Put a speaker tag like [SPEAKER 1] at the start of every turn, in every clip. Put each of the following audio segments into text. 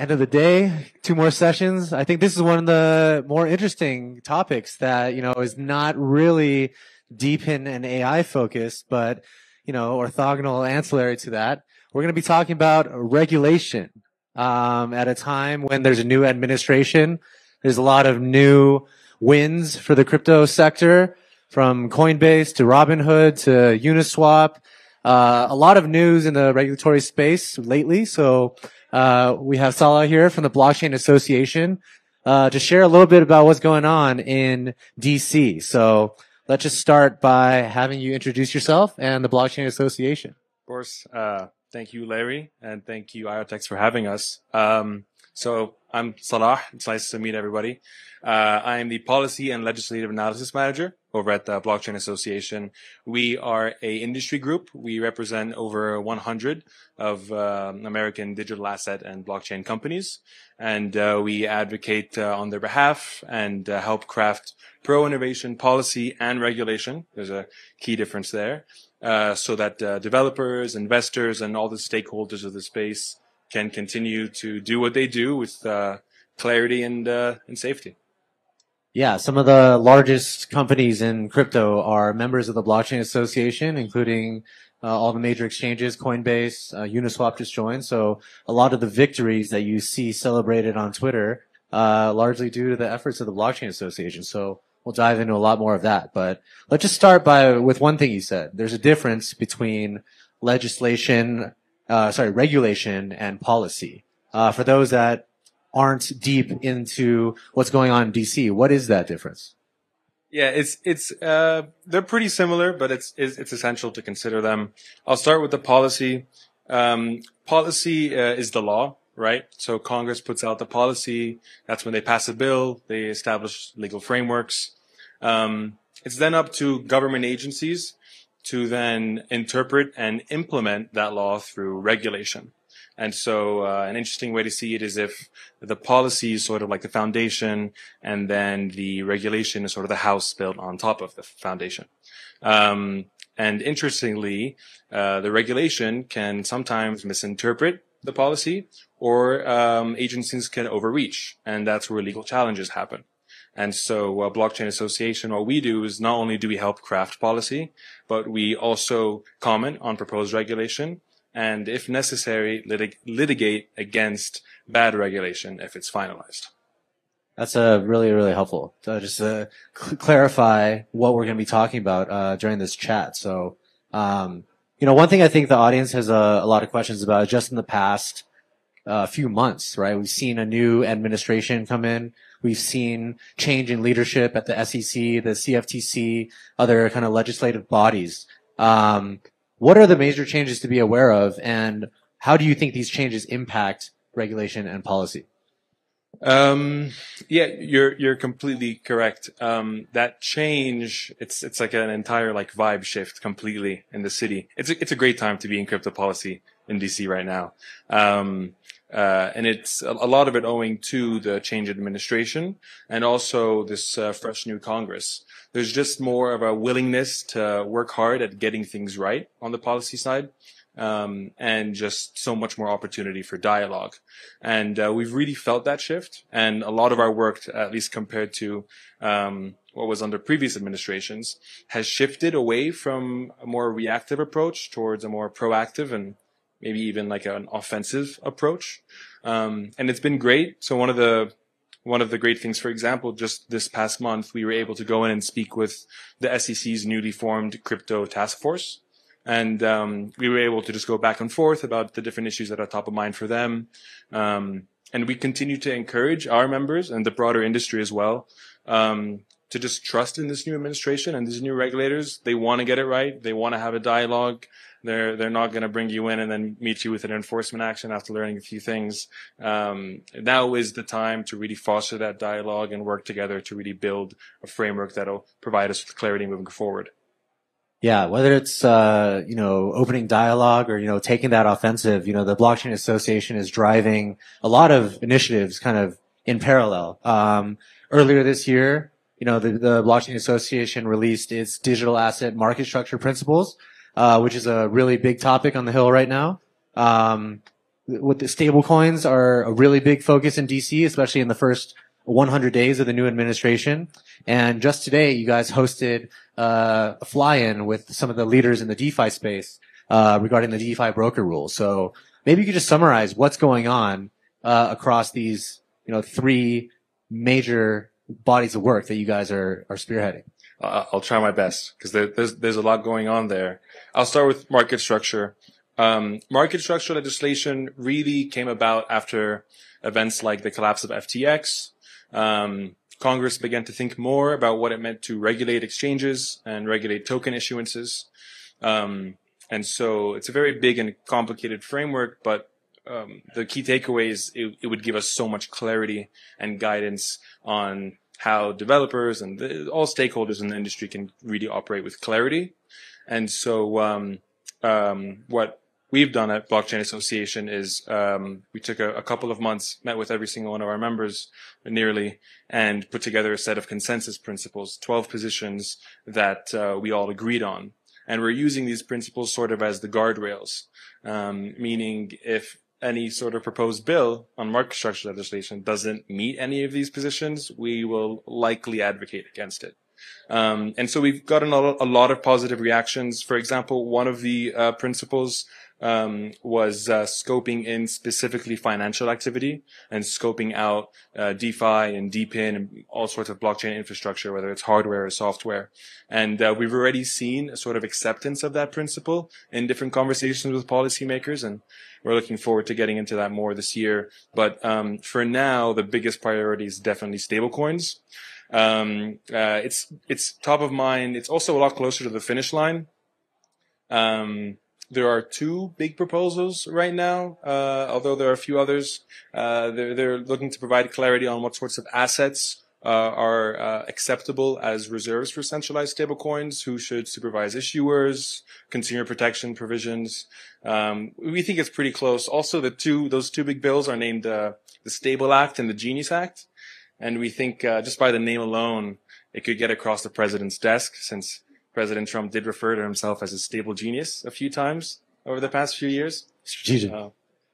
[SPEAKER 1] End of the day, two more sessions. I think this is one of the more interesting topics that, is not really DePIN and AI focused, but, orthogonal ancillary to that. We're going to be talking about regulation, at a time when there's a new administration. There's a lot of new wins for the crypto sector, from Coinbase to Robinhood to Uniswap. A lot of news in the regulatory space lately. So, we have Salah here from the Blockchain Association, to share a little bit about what's going on in DC. So let's just start by having you introduce yourself and the Blockchain Association.
[SPEAKER 2] Of course. Thank you, Larry, and thank you, IoTeX, for having us. So I'm Salah. It's nice to meet everybody. I am the Policy and Legislative Analysis Manager over at the Blockchain Association. We are a industry group. We represent over 100 of American digital asset and blockchain companies, and we advocate on their behalf and help craft pro-innovation policy and regulation. There's a key difference there, so that developers, investors, and all the stakeholders of the space can continue to do what they do with clarity and safety.
[SPEAKER 1] Yeah, some of the largest companies in crypto are members of the Blockchain Association, including all the major exchanges. Coinbase, Uniswap just joined. So a lot of the victories that you see celebrated on Twitter, largely due to the efforts of the Blockchain Association. So we'll dive into a lot more of that. But let's just start with one thing you said. There's a difference between regulation and policy. For those that aren't deep into what's going on in DC, what is that difference?
[SPEAKER 2] Yeah, they're pretty similar, but it's essential to consider them. I'll start with the policy. Policy is the law, right? So Congress puts out the policy. That's when they pass a bill. They establish legal frameworks. It's then up to government agencies to then interpret and implement that law through regulation. And so an interesting way to see it is if the policy is sort of like the foundation, and then the regulation is sort of the house built on top of the foundation. And interestingly, the regulation can sometimes misinterpret the policy, or agencies can overreach, and that's where legal challenges happen. And so Blockchain Association, what we do is not only do we help craft policy, but we also comment on proposed regulation, and if necessary, litigate against bad regulation if it's finalized.
[SPEAKER 1] That's really, really helpful. So just to clarify what we're going to be talking about during this chat. So, one thing I think the audience has a lot of questions about is just in the past few months, right? We've seen a new administration come in. We've seen change in leadership at the SEC, the CFTC, other kind of legislative bodies. What are the major changes to be aware of, and how do you think these changes impact regulation and policy?
[SPEAKER 2] Yeah, you're completely correct. That change, it's like an entire vibe shift completely in the city. It's a great time to be in crypto policy in DC right now. And it's a lot of it owing to the change in administration and also this fresh new Congress. There's just more of a willingness to work hard at getting things right on the policy side, and just so much more opportunity for dialogue. And we've really felt that shift, and a lot of our work, at least compared to what was under previous administrations, has shifted away from a more reactive approach towards a more proactive and maybe even like an offensive approach. And it's been great. So one of the great things, for example, just this past month, we were able to go in and speak with the SEC's newly formed crypto task force. And we were able to just go back and forth about the different issues that are top of mind for them. And we continue to encourage our members and the broader industry as well, to just trust in this new administration and these new regulators. They want to get it right. They want to have a dialogue. They're not going to bring you in and then meet you with an enforcement action after learning a few things. Now is the time to really foster that dialogue and work together to really build a framework that'll provide us with clarity moving forward.
[SPEAKER 1] Yeah, whether it's opening dialogue or taking that offensive, the Blockchain Association is driving a lot of initiatives kind of in parallel. Earlier this year, the Blockchain Association released its digital asset market structure principles, which is a really big topic on the Hill right now. what the stable coins are a really big focus in DC, especially in the first 100 days of the new administration. And just today, you guys hosted a fly-in with some of the leaders in the DeFi space regarding the DeFi broker rules. So maybe you could just summarize what's going on across these, three major bodies of work that you guys are spearheading.
[SPEAKER 2] I'll try my best because there's a lot going on there. I'll start with market structure. Market structure legislation really came about after events like the collapse of FTX. Congress began to think more about what it meant to regulate exchanges and regulate token issuances. And so it's a very big and complicated framework, but the key takeaway is it would give us so much clarity and guidance on how developers and all stakeholders in the industry can really operate with clarity. And so what we've done at Blockchain Association is we took a couple of months, met with every single one of our members nearly, and put together a set of consensus principles, 12 positions that we all agreed on. And we're using these principles sort of as the guardrails, meaning if any sort of proposed bill on market structure legislation doesn't meet any of these positions, we will likely advocate against it. And so we've gotten a lot of positive reactions. For example, one of the principles was scoping in specifically financial activity and scoping out DeFi and DePIN and all sorts of blockchain infrastructure, whether it's hardware or software. And we've already seen a sort of acceptance of that principle in different conversations with policymakers, and we're looking forward to getting into that more this year. But for now, the biggest priority is definitely stablecoins. It's top of mind. It's also a lot closer to the finish line. There are two big proposals right now, although there are a few others. They're looking to provide clarity on what sorts of assets are acceptable as reserves for centralized stablecoins, who should supervise issuers, consumer protection provisions. We think it's pretty close. Also, those two big bills are named the Stable Act and the Genius Act. And we think just by the name alone, it could get across the president's desk, since President Trump did refer to himself as a stable genius a few times over the past few years.
[SPEAKER 1] Strategic.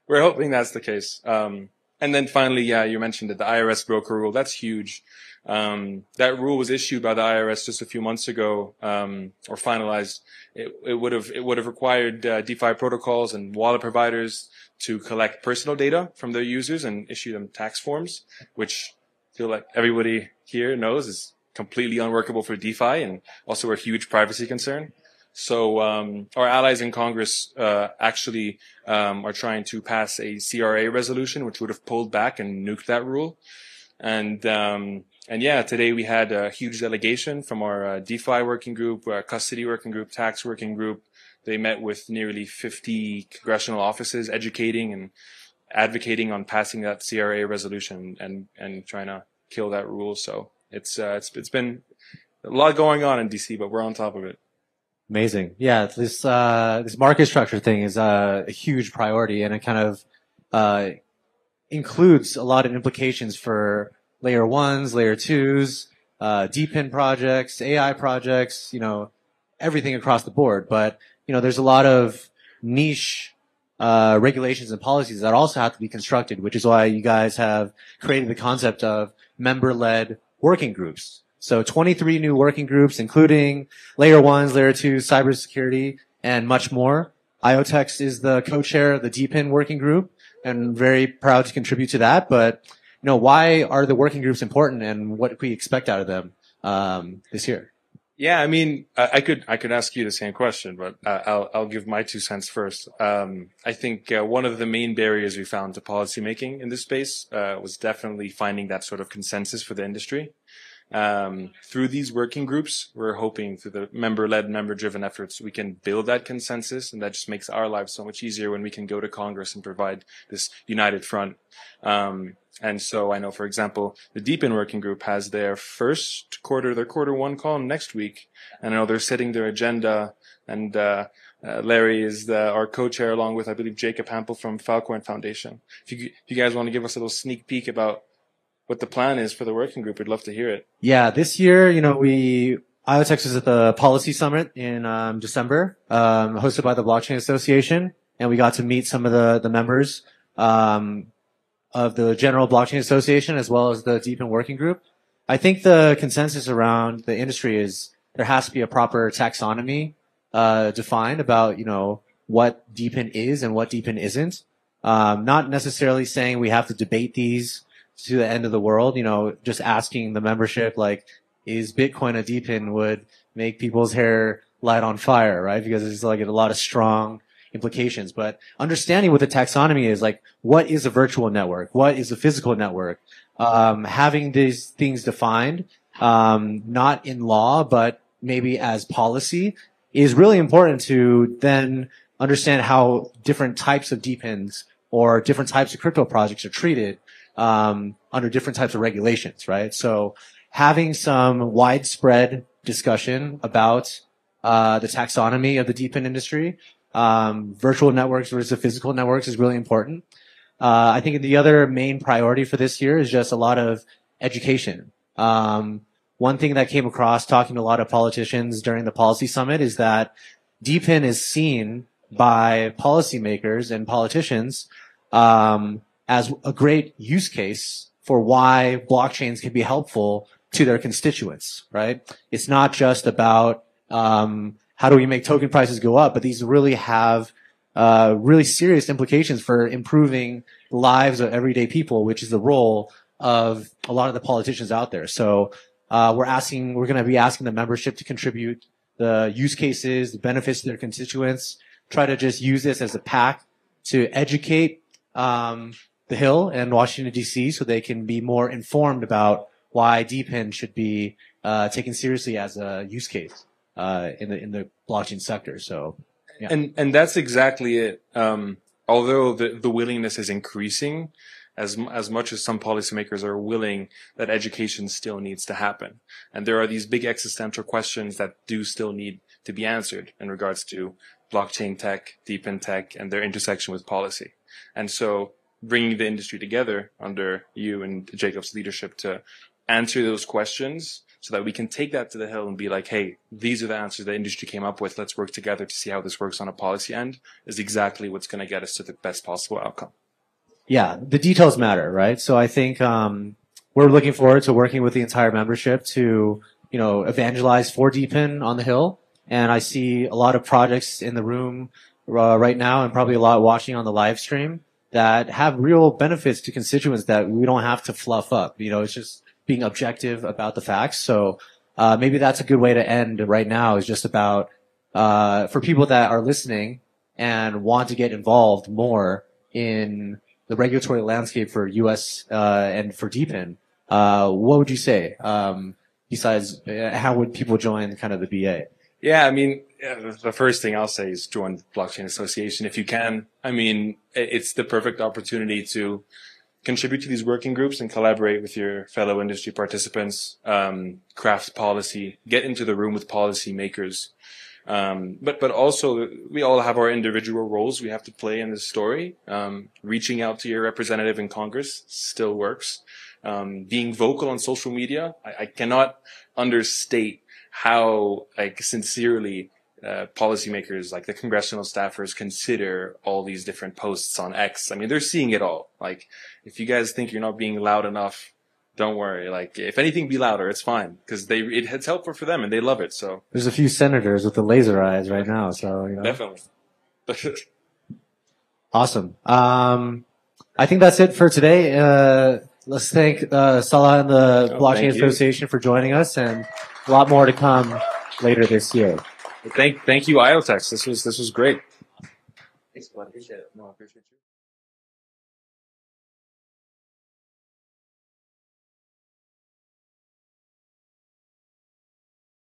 [SPEAKER 2] We're hoping that's the case. And then finally, yeah, you mentioned it, the IRS broker rule. That's huge. That rule was issued by the IRS just a few months ago, or finalized. It would have required DeFi protocols and wallet providers to collect personal data from their users and issue them tax forms, which I feel like everybody here knows is completely unworkable for DeFi and also a huge privacy concern. So our allies in Congress actually are trying to pass a CRA resolution, which would have pulled back and nuked that rule. And yeah, today we had a huge delegation from our DeFi working group, our custody working group, tax working group. They met with nearly 50 congressional offices, educating and advocating on passing that CRA resolution and trying to kill that rule. So it's been a lot going on in DC, but we're on top of it.
[SPEAKER 1] Amazing. Yeah, this market structure thing is a huge priority, and it kind of includes a lot of implications for layer ones, layer twos, DePIN projects, AI projects, everything across the board. But, there's a lot of niche regulations and policies that also have to be constructed, which is why you guys have created the concept of member-led working groups. So 23 new working groups, including layer ones, layer twos, cybersecurity, and much more. IoTeX is the co-chair of the DePIN working group, and very proud to contribute to that. But, why are the working groups important, and what can we expect out of them this year?
[SPEAKER 2] Yeah, I mean, I could ask you the same question, but I'll give my 2 cents first. I think one of the main barriers we found to policymaking in this space was definitely finding that sort of consensus for the industry. Through these working groups, we're hoping through the member-led, member-driven efforts, we can build that consensus, and that just makes our lives so much easier when we can go to Congress and provide this united front. And so I know, for example, the DePIN working group has their quarter one call next week, and I know they're setting their agenda, and Larry is our co-chair along with, I believe, Jacob Hampel from Filecoin Foundation. If you guys want to give us a little sneak peek about what the plan is for the working group, we'd love to hear it.
[SPEAKER 1] Yeah, this year, IoTeX was at the Policy Summit in December, hosted by the Blockchain Association, and we got to meet some of the members of the General Blockchain Association as well as the DePIN working group. I think the consensus around the industry is there has to be a proper taxonomy defined about, what DePIN is and what DePIN isn't. Not necessarily saying we have to debate these to the end of the world, just asking the membership, like, is Bitcoin a DePIN would make people's hair light on fire, right? Because it's like a lot of strong implications. But understanding what the taxonomy is, like, what is a virtual network? What is a physical network? Having these things defined, not in law, but maybe as policy, is really important to then understand how different types of DePINs or different types of crypto projects are treated under different types of regulations, right? So having some widespread discussion about the taxonomy of the DePIN industry, virtual networks versus physical networks is really important. I think the other main priority for this year is just a lot of education. One thing that came across talking to a lot of politicians during the policy summit is that DePIN is seen by policymakers and politicians as a great use case for why blockchains can be helpful to their constituents, right? It's not just about how do we make token prices go up, but these really have really serious implications for improving the lives of everyday people, which is the role of a lot of the politicians out there. So we're going to be asking the membership to contribute the use cases, the benefits to their constituents, try to just use this as a pack to educate the Hill and Washington, D.C. so they can be more informed about why DePIN should be taken seriously as a use case in the blockchain sector. So, yeah.
[SPEAKER 2] And that's exactly it. Although the willingness is increasing, as much as some policymakers are willing, that education still needs to happen. And there are these big existential questions that do still need to be answered in regards to blockchain tech, DePIN tech, and their intersection with policy. And so bringing the industry together under you and Jacob's leadership to answer those questions so that we can take that to the Hill and be like, hey, these are the answers the industry came up with. Let's work together to see how this works on a policy end is exactly what's going to get us to the best possible outcome.
[SPEAKER 1] Yeah, the details matter, right? So I think we're looking forward to working with the entire membership to, evangelize for DePIN on the Hill. And I see a lot of projects in the room right now and probably a lot watching on the live stream that have real benefits to constituents that we don't have to fluff up. It's just being objective about the facts. So maybe that's a good way to end right now, is just about for people that are listening and want to get involved more in the regulatory landscape for US and for DePIN. What would you say? Besides, how would people join kind of the BA?
[SPEAKER 2] Yeah, the first thing I'll say is join the Blockchain Association if you can. It's the perfect opportunity to contribute to these working groups and collaborate with your fellow industry participants, craft policy, get into the room with policy makers. But also we all have our individual roles we have to play in this story. Reaching out to your representative in Congress still works. Being vocal on social media. I cannot understate how sincerely policymakers, like the congressional staffers, consider all these different posts on X. They're seeing it all. If you guys think you're not being loud enough, don't worry. If anything, be louder. It's fine because it's helpful for them and they love it. So
[SPEAKER 1] there's a few senators with the laser eyes right now. So
[SPEAKER 2] definitely.
[SPEAKER 1] Awesome. I think that's it for today. Let's thank Salah and the Blockchain Association for joining us, and a lot more to come later this year.
[SPEAKER 2] Thank you, IoTeX. This was great.
[SPEAKER 1] Thanks, I appreciate it. No, I appreciate you.